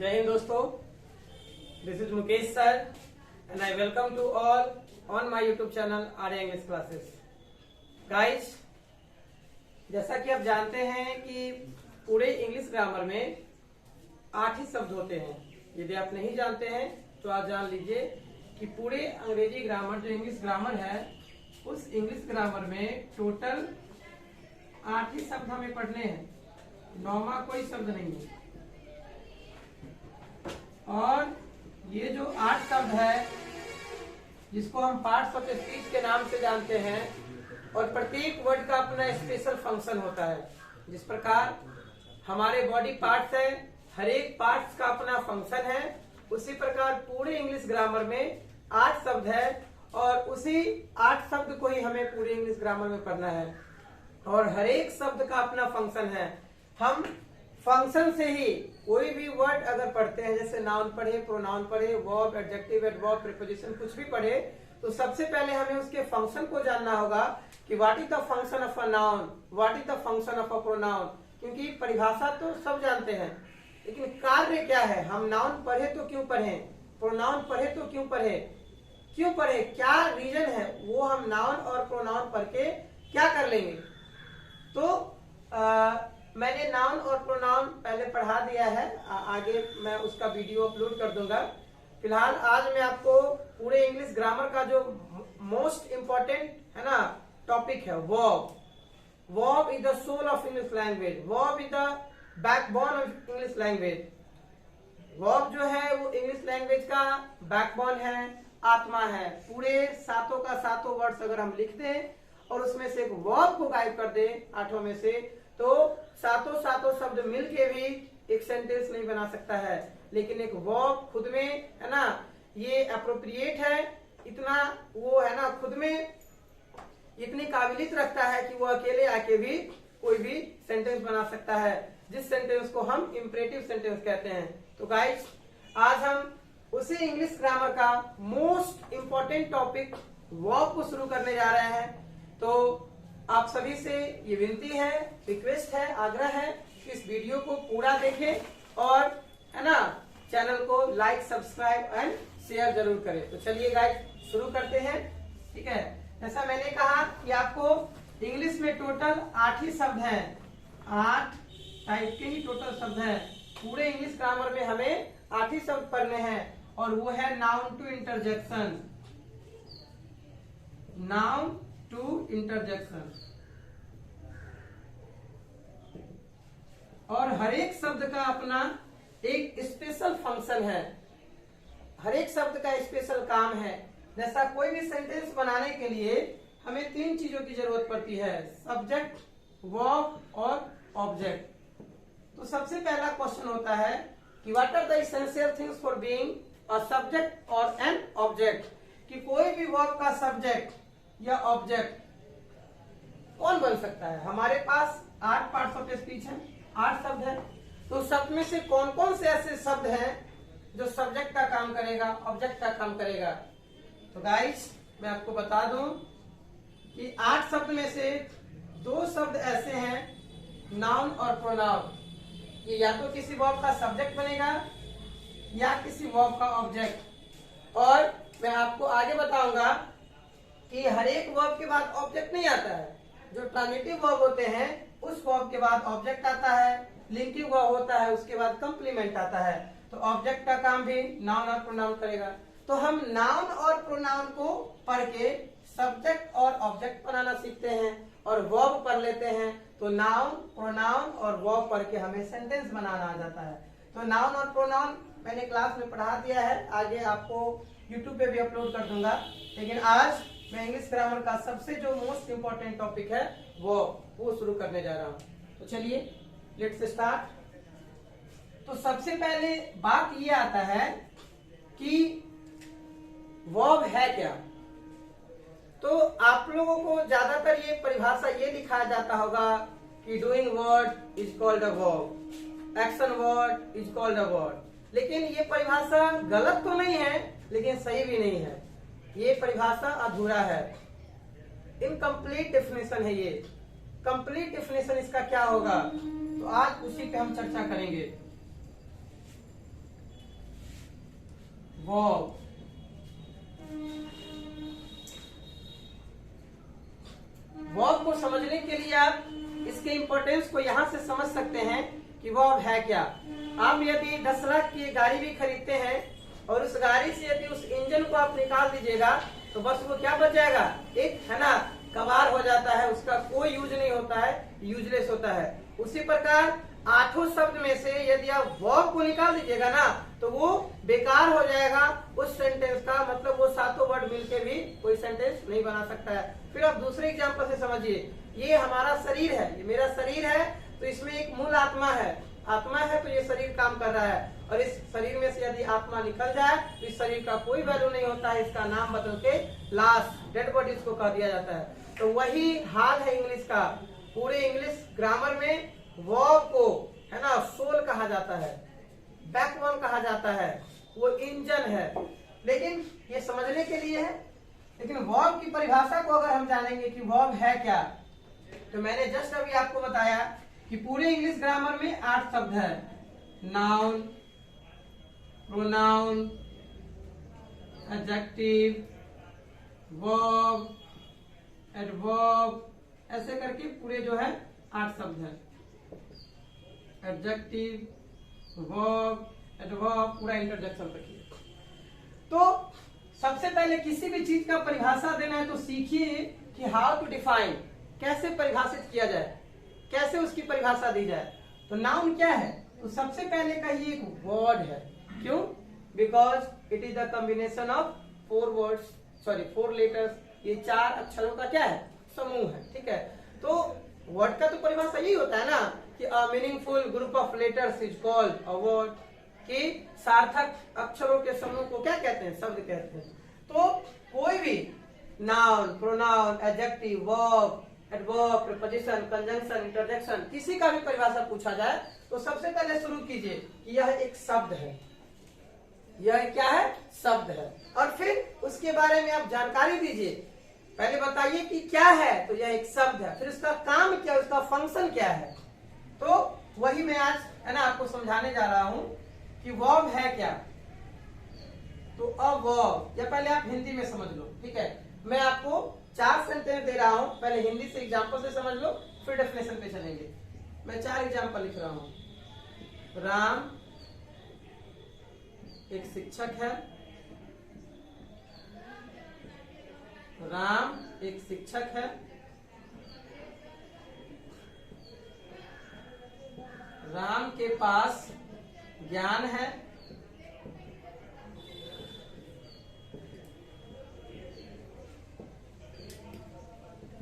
जय हिंद दोस्तों, this is Mukesh sir and I welcome to all on my YouTube channel Arya English classes. Guys, जैसा कि आप जानते हैं कि पूरे इंग्लिश ग्रामर में 8 ही शब्द होते हैं। यदि आप नहीं जानते हैं तो आज जान लीजिए कि पूरे अंग्रेजी ग्रामर जो इंग्लिश ग्रामर है उस इंग्लिश ग्रामर में टोटल 8 ही शब्द हमें पढ़ने हैं, 9वां कोई शब्द नहीं है। और ये जो 8 शब्द है जिसको हम पार्ट्स ऑफ स्पीच के नाम से जानते हैं, और प्रत्येक वर्ड का अपना स्पेशल फंक्शन होता है। जिस प्रकार हमारे बॉडी पार्ट्स है, हर एक पार्ट्स का अपना फंक्शन है, उसी प्रकार पूरे इंग्लिश ग्रामर में 8 शब्द है और उसी 8 शब्द को ही हमें पूरे इंग्लिश ग्रामर में पढ़ना है। और हर एक शब्द का अपना फंक्शन है। हम फंक्शन से ही कोई भी वर्ड अगर पढ़ते हैं, जैसे नाउन पढ़े, प्रोनाउन पढ़े, वर्ब, एडजेक्टिव, एडवर्ब, प्रीपोजिशन, कुछ भी पढ़े, तो सबसे पहले हमें उसके फंक्शन को जानना होगा कि what is the function of a noun, what is the function of a pronoun. क्योंकि परिभाषा तो सब जानते हैं, लेकिन कार्य क्या है। हम नाउन पढ़े तो क्यों पढ़े, प्रोनाउन पढ़े तो क्यों पढ़े, क्या रीजन है, वो हम नाउन और प्रोनाउन पढ़ के क्या कर लेंगे। तो मैंने नाउन और प्रोनाउन पहले पढ़ा दिया है, आगे मैं उसका वीडियो अपलोड कर दूंगा। फिलहाल आज मैं आपको पूरे इंग्लिश ग्रामर का जो मोस्ट इंपॉर्टेंट है ना टॉपिक है, verb. Verb is the soul of English language, verb is the backbone of English language. Verb जो है वो इंग्लिश लैंग्वेज का बैकबोन है, आत्मा है। पूरे सातों का सातों वर्ड्स अगर हम लिख दें और उसमें से एक वर्ब को गायब कर दें 8 में से, तो सातों शब्द मिलके भी एक सेंटेंस नहीं बना सकता है। लेकिन एक वर्ब खुद में है ना, ये अप्रोप्रिएट है, इतना वो है ना, खुद में इतनी काबिलियत रखता है कि वो अकेले आके भी कोई भी सेंटेंस बना सकता है, जिस सेंटेंस को हम इंपरेटिव सेंटेंस कहते हैं। तो गाइस, आज हम उसी इंग्लिश ग्रामर का मोस्ट इंपॉर्टेंट टॉपिक वर्ब को शुरू करने जा रहे हैं। तो आप सभी से ये विनती है, रिक्वेस्ट है, आग्रह है कि इस वीडियो को पूरा देखें और है ना चैनल को लाइक, सब्सक्राइब एंड शेयर जरूर करें। तो चलिए गाइस शुरू करते हैं। ठीक है, जैसा मैंने कहा कि आपको इंग्लिश में टोटल 8 ही शब्द हैं, 8 टाइप के ही टोटल शब्द हैं। पूरे इंग्लिश ग्रामर में हमें 8 ही शब्द पढ़ने हैं, और वो है noun to interjection, noun to interjection. और हर एक शब्द का अपना एक स्पेशल फंक्शन है, हर एक शब्द का स्पेशल काम है। जैसा कोई भी सेंटेंस बनाने के लिए हमें 3 चीजों की जरूरत पड़ती है, सब्जेक्ट, वर्ब और ऑब्जेक्ट। तो सबसे पहला क्वेश्चन होता है कि what are the essential things for being a subject और एन ऑब्जेक्ट। कि कोई भी वर्ब का सब्जेक्ट या ऑब्जेक्ट कौन बन सकता है। हमारे पास 8 पार्ट्स ऑफ स्पीच है, 8 शब्द है। तो शब्द में से कौन कौन से ऐसे शब्द हैं जो सब्जेक्ट का काम करेगा, ऑब्जेक्ट का काम करेगा। तो गाइस, मैं आपको बता दूं कि 8 शब्द में से 2 शब्द ऐसे हैं, नाउन और प्रोनाउन। ये या तो किसी वर्ब का सब्जेक्ट बनेगा या किसी वर्ब का ऑब्जेक्ट। और मैं आपको आगे बताऊंगा कि हर एक वर्ब के बाद ऑब्जेक्ट नहीं आता है। जो ट्रांजिटिव वर्ब होते हैं उस वर्ब के बाद ऑब्जेक्ट आता है, लिंकिंग वर्ब होता है उसके बाद कंप्लीमेंट आता है। तो ऑब्जेक्ट का काम भी नाउन और प्रोनाउन करेगा। तो हम नाउन और प्रोनाउन को पढ़ के सब्जेक्ट और ऑब्जेक्ट बनाना सीखते हैं और वर्ब पढ़ लेते हैं। तो नाउन, प्रोनाउन और वर्ब पढ़ के हमें सेंटेंस बनाना आ जाता है। तो नाउन और प्रोनाउन मैंने क्लास में पढ़ा दिया है, आगे आपको यूट्यूब पे भी अपलोड कर दूंगा। लेकिन आज मैं इंग्लिश ग्रामर का सबसे जो मोस्ट इंपॉर्टेंट टॉपिक है वो शुरू करने जा रहा हूं। तो चलिए लेट्स स्टार्ट। तो सबसे पहले बात ये आता है कि वर्ब है क्या। तो आप लोगों को ज्यादातर ये परिभाषा ये दिखाया जाता होगा कि doing word is called a verb, action word is called a verb. लेकिन ये परिभाषा गलत तो नहीं है, लेकिन सही भी नहीं है। ये परिभाषा अधूरा है, इनकम्प्लीट डेफिनेशन है। ये कंप्लीट डेफिनेशन इसका क्या होगा, तो आज उसी पे हम चर्चा करेंगे। वर्ब। वर्ब को समझने के लिए आप इसके इंपॉर्टेंस को यहां से समझ सकते हैं कि वर्ब है क्या। आप यदि 10 लाख की गाड़ी भी खरीदते हैं और उस गाड़ी से यदि उस इंजन को आप निकाल दीजिएगा तो बस वो क्या बच जाएगा, एक है ना कबाड़ हो जाता है, उसका कोई यूज नहीं होता है, यूजलेस होता है। उसी प्रकार 8 शब्द में से यदि आप वर्ब को निकाल दीजिएगा ना तो वो बेकार हो जाएगा उस सेंटेंस का, मतलब वो 7 वर्ड मिलके भी कोई सेंटेंस नहीं बना सकता है। फिर आप दूसरे एग्जांपल से समझिए, ये हमारा शरीर है, ये मेरा शरीर है, तो इसमें एक मूल आत्मा है, आत्मा है तो ये शरीर काम कर रहा है, और इस शरीर में से यदि आत्मा निकल जाए तो इस शरीर का कोई वैल्यू नहीं होता है, इसका नाम बदल के लाश, डेड बॉडी इसको कह दिया जाता है। तो वही हाल है इंग्लिश का। पूरे इंग्लिश ग्रामर में वर्ब को है ना सोल कहा जाता है, बैकबोन कहा जाता है, वो इंजन है। लेकिन ये समझने के लिए है, लेकिन वर्ब की परिभाषा को अगर हम जानेंगे कि वर्ब है क्या, तो मैंने जस्ट अभी आपको बताया कि पूरे इंग्लिश ग्रामर में 8 शब्द है। Noun, pronoun, adjective, verb, adverb, ऐसे करके पूरे जो है 8 शब्द है। एडजेक्टिव, वर्ब, एडवर्ब, पूरा इंटरजेक्शन रखिए। तो सबसे पहले किसी भी चीज का परिभाषा देना है तो सीखिए कि हाउ टू डिफाइन, कैसे परिभाषित किया जाए, कैसे उसकी परिभाषा दी जाए। तो नाउन क्या है, तो सबसे पहले का ये एक वर्ड है। क्यों? Because it is the combination of 4 letters, ये 4 अक्षरों का क्या है, समूह है। ठीक है, तो वर्ड का तो परिभाषा यही होता है ना कि a meaningful group of letters is called a word, कि सार्थक अक्षरों के समूह को क्या कहते हैं, शब्द कहते हैं। तो कोई भी noun, pronoun, adjective, verb, adverb, preposition, conjunction, interjection, किसी का भी परिभाषा पूछा जाए तो सबसे पहले शुरू कीजिए कि यह एक शब्द है, यह क्या है, शब्द है। और फिर उसके बारे में आप जानकारी दीजिए, पहले बताइए कि क्या है, तो यह एक शब्द है, फिर उसका काम क्या, उसका फंक्शन क्या है। तो वही मैं आज है ना आपको समझाने जा रहा हूं कि वर्ब है क्या। तो अ वर्ब, या पहले आप हिंदी में समझ लो। ठीक है, मैं आपको 4 सेंटेंस दे रहा हूं, पहले हिंदी से एग्जांपल से समझ लो, फिर डेफिनेशन पे चलेंगे। मैं 4 एग्जांपल लिख रहा हूं। राम एक शिक्षक है, राम एक शिक्षक है, राम के पास ज्ञान है,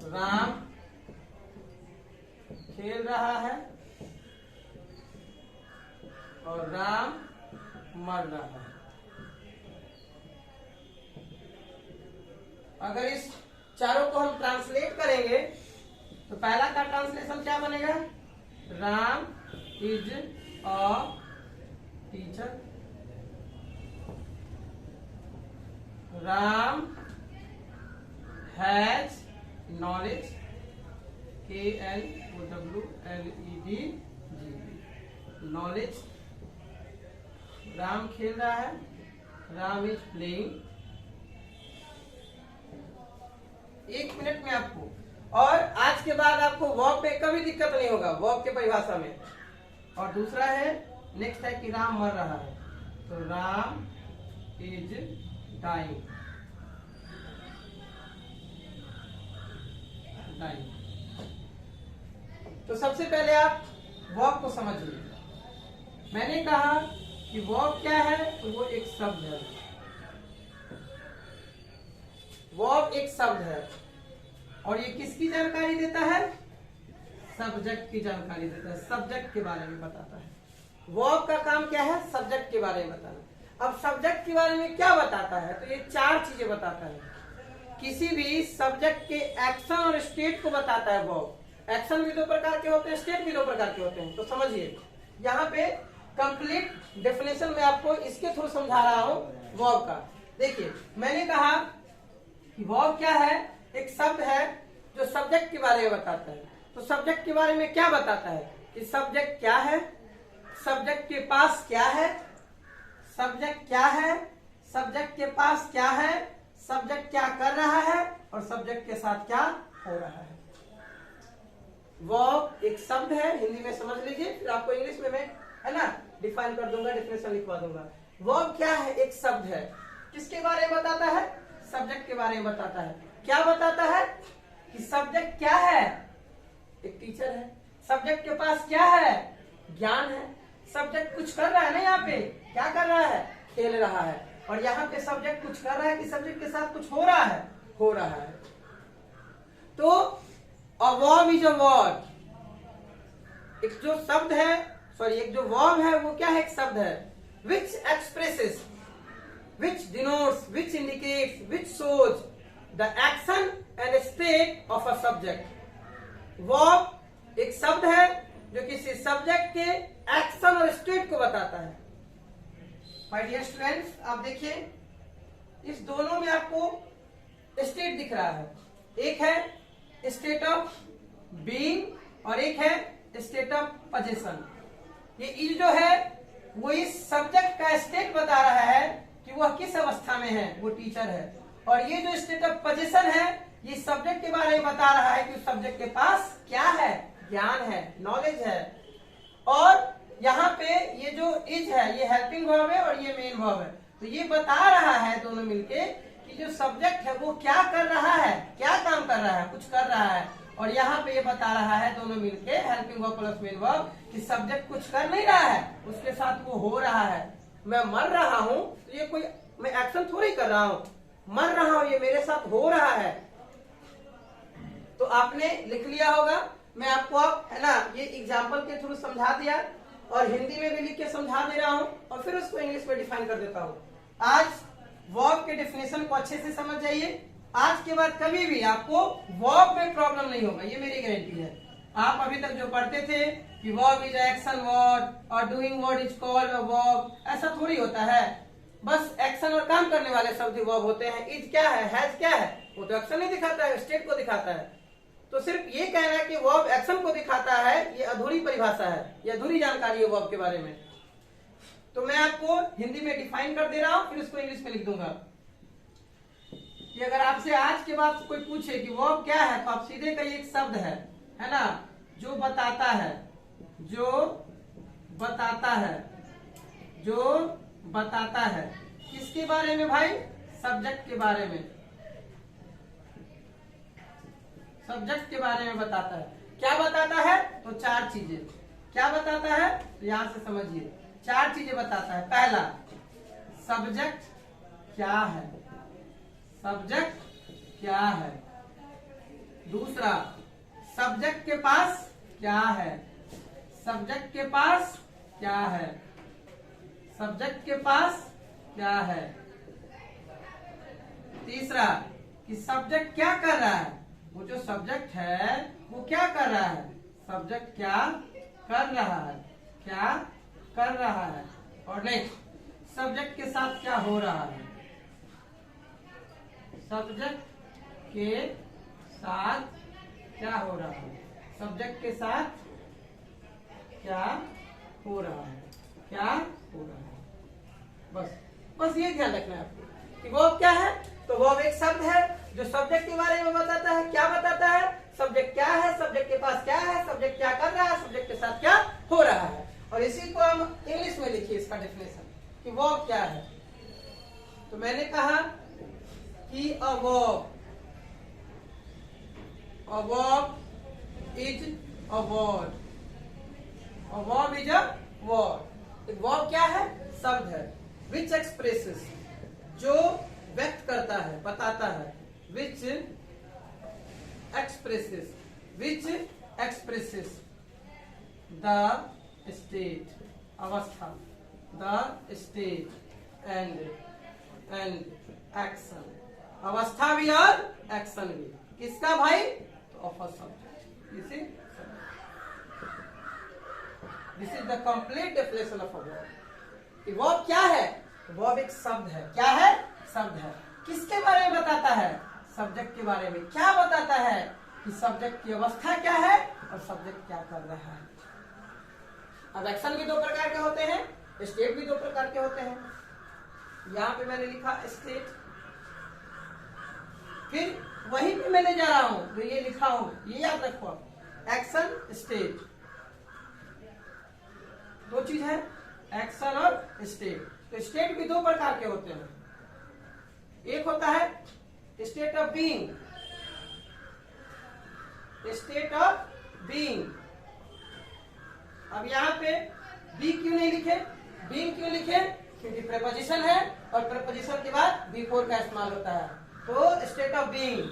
राम खेल रहा है और राम मर रहा है। अगर इस चारों को हम ट्रांसलेट करेंगे तो पहला का ट्रांसलेशन क्या बनेगा, Ram is a teacher, Ram has knowledge, KNOWLEDGE, knowledge. Ram खेल रहा है, राम इज प्लेइंग। 1 मिनट में आपको, और आज के बाद आपको वर्ब पे कभी दिक्कत नहीं होगा, वर्ब के परिभाषा में। और दूसरा है, नेक्स्ट है कि राम मर रहा है, तो राम इज डाइंग, तो सबसे पहले आप वर्ब को समझिए। मैंने कहा कि वर्ब क्या है, तो वो एक शब्द है, वर्ब एक शब्द है, और ये किसकी जानकारी देता है, सब्जेक्ट की जानकारी देता है, सब्जेक्ट के बारे में बताता है। वर्ब का काम क्या है, सब्जेक्ट के बारे में बताना। अब सब्जेक्ट के बारे में क्या बताता है, तो ये 4 चीजें बताता है। किसी भी सब्जेक्ट के एक्शन और स्टेट को बताता है वर्ब। एक्शन भी 2 प्रकार के होते हैं, स्टेट भी 2 प्रकार के होते हैं। तो समझिए, यहाँ पे कंप्लीट डेफिनेशन में आपको इसके थ्रू समझा रहा हूँ वर्ब का। देखिए, मैंने कहा कि वर्ब क्या है, एक शब्द है जो सब्जेक्ट के बारे में बताता है। तो सब्जेक्ट के बारे में क्या बताता है कि सब्जेक्ट क्या है, सब्जेक्ट के पास क्या है, सब्जेक्ट क्या है, सब्जेक्ट के पास क्या है, सब्जेक्ट क्या कर रहा है और सब्जेक्ट के साथ क्या हो रहा है। वर्ब एक शब्द है, हिंदी में समझ लीजिए, फिर आपको इंग्लिश में मैं है ना डिफाइन कर दूंगा, डेफिनेशन लिखवा दूंगा। वर्ब क्या है, एक शब्द है, किसके बारे में बताता है, सब्जेक्ट के बारे में बताता है। क्या बताता है कि सब्जेक्ट क्या है, एक टीचर है, सब्जेक्ट के पास क्या है, ज्ञान है। सब्जेक्ट कुछ कर रहा है ना, यहाँ पे क्या कर रहा है, खेल रहा है, और यहाँ पे सब्जेक्ट कुछ कर रहा है कि सब्जेक्ट के साथ कुछ हो रहा है, हो रहा है। तो a verb is a word, एक जो शब्द है, सॉरी एक जो verb है वो क्या है, एक शब्द है, which expresses, which denotes, which indicates, which shows the action and state of a subject। verb एक शब्द है जो किसी सब्जेक्ट के एक्शन और स्टेट को बताता है। माय डियर स्टूडेंट्स, आप देखिए इस दोनों में आपको स्टेट दिख रहा है, एक है स्टेट ऑफ बीइंग और एक है स्टेट ऑफ पोजीशन। ये इज जो है वो इस सब्जेक्ट का स्टेट बता रहा है कि वह किस अवस्था में है, वो टीचर है, और ये जो स्टेट ऑफ पोजीशन है ये सब्जेक्ट के बारे में बता रहा है कि उस सब्जेक्ट के पास क्या है, ज्ञान है, नॉलेज है। और यहाँ पे ये जो इज है ये हेल्पिंग वर्ब है और ये मेन वर्ब है, तो ये बता रहा है दोनों मिलके कि जो सब्जेक्ट है वो क्या कर रहा है, क्या काम कर रहा है, कुछ कर रहा है। और यहाँ पे ये बता रहा है दोनों मिलके helping verb plus main verb कि सब्जेक्ट कुछ कर नहीं रहा है, उसके साथ वो हो रहा है। मैं मर रहा हूँ तो ये कोई मैं एक्शन थोड़ी कर रहा हूँ, मर रहा हूँ ये मेरे साथ हो रहा है। तो आपने लिख लिया होगा, मैं आपको अब है ना ये एग्जाम्पल के थ्रू समझा दिया और हिंदी में भी लिख के समझा दे रहा हूँ और फिर उसको इंग्लिश में डिफाइन कर देता हूँ। आज वर्ब के डेफिनेशन को अच्छे से समझ जाइए, आज के बाद कभी भी आपको वर्ब में प्रॉब्लम नहीं होगा, ये मेरी गारंटी है। आप अभी तक जो पढ़ते थे कि वर्ब इज एक्शन वर्ड और doing word is called a verb, ऐसा थोड़ी होता है। बस एक्शन और काम करने वाले शब्द ही वर्ब होते हैं। इज क्या है, हैज क्या है, वो तो एक्शन नहीं दिखाता है, स्टेट को दिखाता है। तो सिर्फ ये कहना है कि वर्ब एक्शन को दिखाता है, ये अधूरी परिभाषा है, ये अधूरी जानकारी है वर्ब के बारे में। तो मैं आपको हिंदी में डिफाइन कर दे रहा हूं, फिर उसको इंग्लिश में लिख दूंगा कि अगर आपसे आज के बाद कोई पूछे कि वर्ब क्या है तो आप सीधे कहिए एक शब्द है ना, जो बताता है, जो बताता है, जो बताता है किसके बारे में भाई, सब्जेक्ट के बारे में, सब्जेक्ट के बारे में बताता है। क्या बताता है, तो चार चीजें। क्या बताता है, तो यहां से समझिए, चार चीजें बताता है। पहला, सब्जेक्ट क्या है, सब्जेक्ट क्या है। दूसरा, सब्जेक्ट के पास क्या है, सब्जेक्ट के पास क्या है, सब्जेक्ट के पास क्या है। तीसरा, कि सब्जेक्ट क्या कर रहा है, वो जो सब्जेक्ट है वो क्या कर रहा है, सब्जेक्ट क्या कर रहा है, क्या कर रहा है। और नेक्स्ट, सब्जेक्ट के साथ क्या हो रहा है, सब्जेक्ट के साथ क्या हो रहा है, सब्जेक्ट के साथ क्या हो रहा है, क्या हो रहा है। बस ये ध्यान रखना है आपको कि वर्ब क्या है। तो वर्ब एक शब्द है जो सब्जेक्ट के बारे में बताता है। क्या बताता है, सब्जेक्ट क्या है, सब्जेक्ट के पास क्या है, सब्जेक्ट क्या कर रहा है, सब्जेक्ट के साथ क्या हो रहा है। और इसी को हम इंग्लिश में लिखिए इसका डेफिनेशन कि वर्ब क्या है। तो मैंने कहा कि a verb is a word, a verb is a word. एक वर्ब क्या है, शब्द है, विच एक्सप्रेसेस, जो व्यक्त करता है, बताता है, which expresses, which expresses the state, अवस्था, द स्टेट एंड एक्शन, अवस्था भी और एक्शन भी, किसका भाई, तो of a subject. This is the complete definition of a verb. Verb क्या है, वर्ब एक शब्द है। क्या है, शब्द है। किसके बारे में बताता है, सब्जेक्ट के बारे में। क्या बताता है कि सब्जेक्ट की अवस्था क्या है और सब्जेक्ट क्या कर रहा है। अब एक्शन भी दो प्रकार के होते हैं, स्टेट भी दो प्रकार के होते हैं। यहाँ पे मैंने लिखा स्टेट, फिर वहीं पे मैंने जा रहा हूं तो ये लिखा हूं, ये याद रखो, एक्शन स्टेट, दो चीज है, एक्शन और स्टेट। तो स्टेट भी दो प्रकार के होते हैं, एक होता है state of being, state of being. अब यहाँ पे बी क्यों नहीं लिखे, बीइंग क्यों लिखे, क्योंकि प्रीपोजिशन है और प्रीपोजिशन के बाद बी फोर का इस्तेमाल होता है, तो स्टेट ऑफ बीइंग।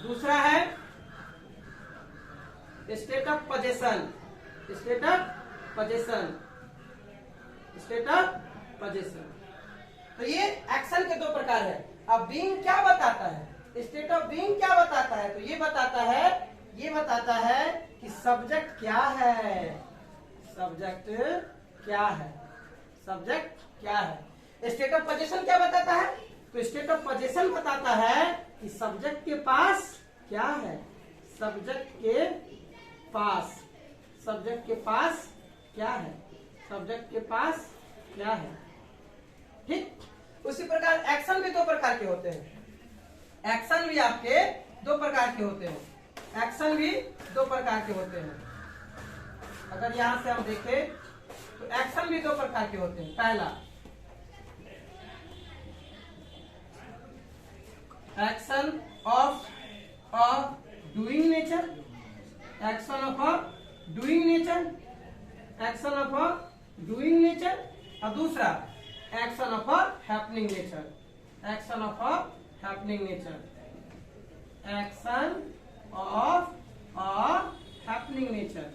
दूसरा है state of possession, state of possession, state of possession. तो ये एक्शन के दो प्रकार है। अब बीइंग क्या बताता है, स्टेट ऑफ बीइंग क्या बताता है, तो ये बताता है कि सब्जेक्ट क्या है, सब्जेक्ट क्या है, सब्जेक्ट क्या है। स्टेट ऑफ पोजीशन क्या बताता है, तो स्टेट ऑफ पोजीशन बताता है कि सब्जेक्ट के पास क्या है, सब्जेक्ट के पास, सब्जेक्ट के पास क्या है, सब्जेक्ट के पास क्या है। ठीक, उसी प्रकार एक्शन भी दो प्रकार के होते हैं, एक्शन भी आपके दो प्रकार के होते हैं, एक्शन भी दो प्रकार के होते हैं। अगर यहां से हम देखें तो एक्शन भी दो प्रकार के होते हैं। पहला action of doing nature, action of doing nature, action of doing nature, और दूसरा action of happening nature, action of happening nature, action of happening nature,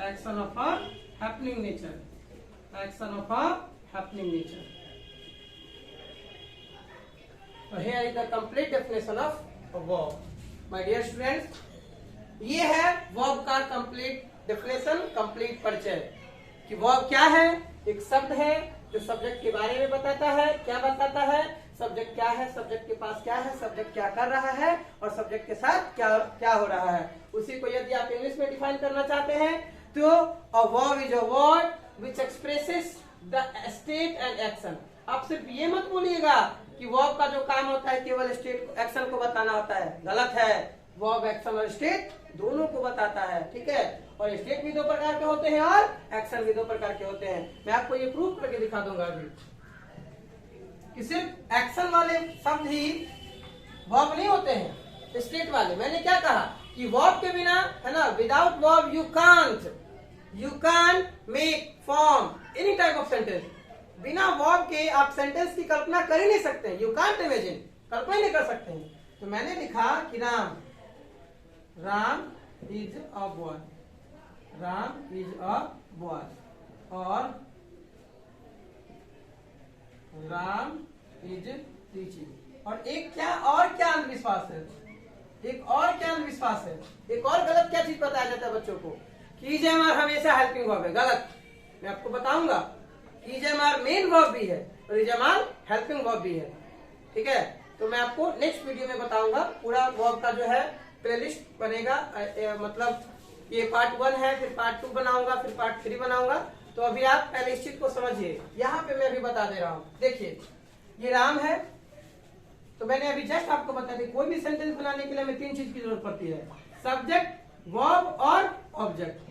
action of happening nature, action of happening nature. So here is the complete definition of verb. My dear students, ये है verb का complete definition, complete परिचय कि verb क्या है। एक शब्द है जो सब्जेक्ट के बारे में बताता है, क्या बताता है, सब्जेक्ट क्या है, सब्जेक्ट के पास क्या है, सब्जेक्ट क्या कर रहा है और सब्जेक्ट के साथ क्या क्या हो रहा है। उसी को यदि आप इंग्लिश में डिफाइन करना चाहते हैं तो a verb is a word which expresses the state and action। आप सिर्फ ये मत बोलिएगा कि वर्ब का जो काम होता है केवल स्टेट एक्शन को बताना होता है, गलत है। वर्ब एक्शन और स्टेट दोनों को बताता है, ठीक है। और स्टेट भी दो प्रकार के होते हैं और एक्शन भी दो प्रकार के होते हैं। मैं आपको ये प्रूफ करके दिखा दूंगा अभी कि सिर्फ एक्शन वाले शब्द ही वर्ब नहीं होते हैं, स्टेट वाले। मैंने क्या कहा कि वर्ब के बिना, है ना, without verb you can't make form any type of sentence. बिना वर्ब के आप सेंटेंस की कल्पना कर ही नहीं सकते, यू कांट इमेजिन, कल्पना ही नहीं कर सकते हैं। तो मैंने लिखा कि Ram is a boy, Ram is a boy, और राम इज टीचिंग। और एक क्या अंधविश्वास है, एक और क्या अंधविश्वास है, एक और गलत क्या चीज बताया जाता है बच्चों को कि इज एम आर हमेशा हेल्पिंग वर्ब है। गलत, मैं आपको बताऊंगा। Is am are main verb भी है और is am are helping verb भी है, ठीक है। तो मैं आपको नेक्स्ट वीडियो में बताऊंगा, पूरा वर्ब का जो है प्लेलिस्ट बनेगा। मतलब ये पार्ट 1 है, फिर पार्ट 2 बनाऊंगा, फिर पार्ट 3 बनाऊंगा। तो अभी आप पहले इस चीज को समझिए। यहाँ पे मैं अभी बता दे रहा हूँ, देखिए ये राम है, तो मैंने अभी जस्ट आपको बता दिया कोई भी सेंटेंस बनाने के लिए हमें 3 चीज की जरूरत पड़ती है, सब्जेक्ट, वर्ब और ऑब्जेक्ट।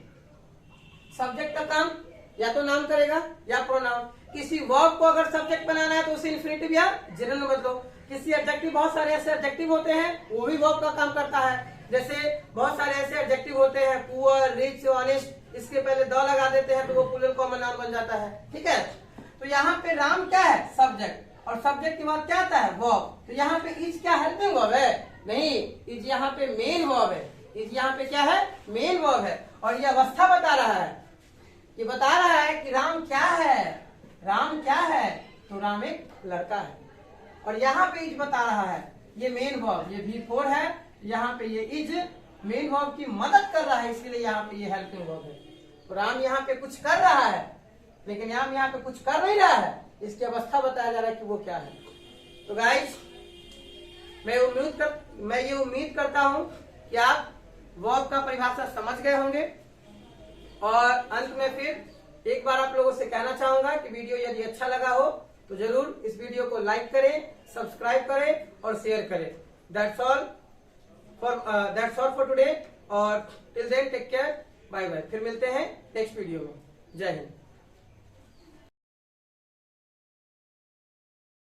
सब्जेक्ट का काम या तो नाम करेगा या प्रोनाउन। किसी वर्ब को अगर सब्जेक्ट बनाना है तो उसे इन्फिनिटिव या जेनरल में बदलो। किसी एडजेक्टिव, बहुत सारे ऐसे एडजेक्टिव होते हैं वो भी वर्ब का काम करता है। जैसे बहुत सारे ऐसे एडजेक्टिव होते हैं, पुअर, रिच, ऑनेस्ट, इसके पहले द लगा देते हैं तो वो प्लूरल कॉमन नाउन बन जाता है, ठीक है। तो यहाँ पे राम क्या है, सब्जेक्ट, और सब्जेक्ट के बाद क्या आता है, वर्ब। तो यहाँ पे इज क्या हेल्पिंग वर्ब है, नहीं, इज यहाँ पे मेन वर्ब है। इज यहाँ पे क्या है, मेन वर्ब है। और ये अवस्था बता रहा है, ये बता रहा है कि राम क्या है, राम क्या है, तो राम एक लड़का है। और यहाँ पे इज बता रहा है, ये मेन वर्ब, ये V4 है, यहाँ पे ये इज मेन वर्ब की मदद कर रहा है, इसलिए यहाँ पे ये हेल्पिंग वर्ब है। तो राम यहाँ पे कुछ कर रहा है, लेकिन राम यहाँ पे कुछ कर नहीं रहा है, इसकी अवस्था बताया जा रहा है कि वो क्या है। तो गाइस, मैं ये उम्मीद करता हूँ कि आप वर्ब का परिभाषा समझ गए होंगे। और अंत में फिर एक बार आप लोगों से कहना चाहूंगा कि वीडियो यदि अच्छा लगा हो तो जरूर इस वीडियो को लाइक करें, सब्सक्राइब करें और शेयर करें। दैट्स ऑल फॉर टुडे और till then take care, bye bye. फिर मिलते हैं नेक्स्ट वीडियो में। जय हिंद।